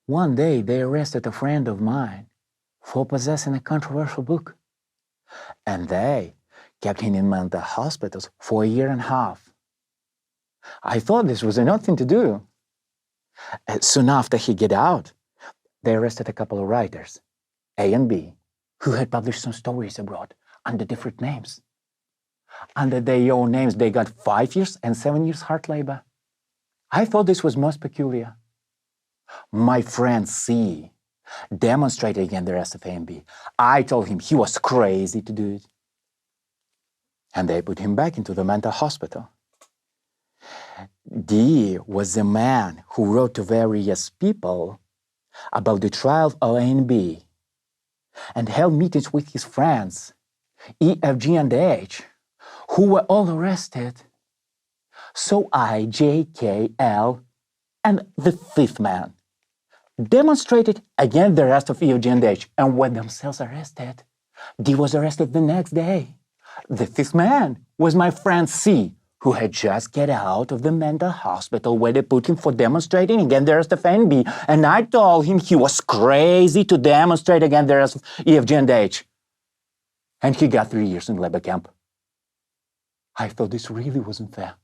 One day they arrested a friend of mine for possessing a controversial book, and they kept him in mental hospitals for a year and a half. I thought this was enough thing to do. Soon after he got out, they arrested a couple of writers, A and B, who had published some stories abroad under different names. Under their own names, they got 5 years and 7 years hard labor. I thought this was most peculiar. My friend C demonstrated against the rest of A and B. I told him he was crazy to do it. And they put him back into the mental hospital. D was the man who wrote to various people about the trial of A and B and held meetings with his friends, E, F, G, and H, who were all arrested. So I, J, K, L, and the fifth man demonstrated against the rest of E, F, G, and H and were themselves arrested. D was arrested the next day. The fifth man was my friend C, who had just get out of the mental hospital where they put him for demonstrating against the rest of NB, and I told him he was crazy to demonstrate against the rest of EFG and H. And he got 3 years in labor camp. I thought this really wasn't fair.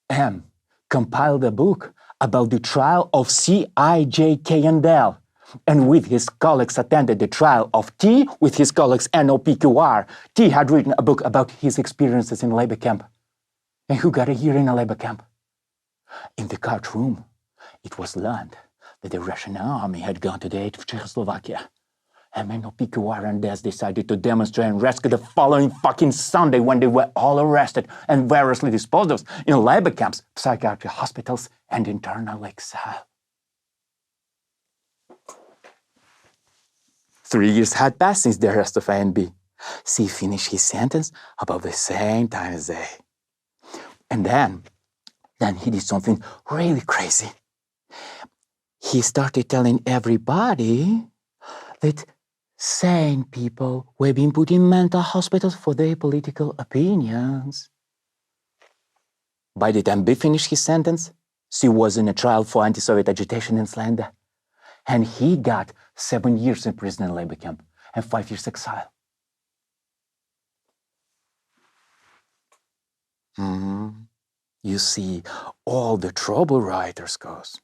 M compiled a book about the trial of C, I, J, K, and L, and with his colleagues attended the trial of T with his colleagues NOPQR. T had written a book about his experiences in labor camp. And who got a year in a labor camp? In the courtroom, it was learned that the Russian army had gone to the aid of Czechoslovakia. And NOPQR and DES decided to demonstrate and rescue the following fucking Sunday when they were all arrested and variously disposed of in labor camps, psychiatric hospitals, and internal exile. 3 years had passed since the arrest of A and B. C finished his sentence about the same time as A. And then he did something really crazy. He started telling everybody that sane people were being put in mental hospitals for their political opinions. By the time B finished his sentence, C was in a trial for anti-Soviet agitation and slander. And he got 7 years in prison and labor camp and 5 years exile. You see, all the trouble writers cause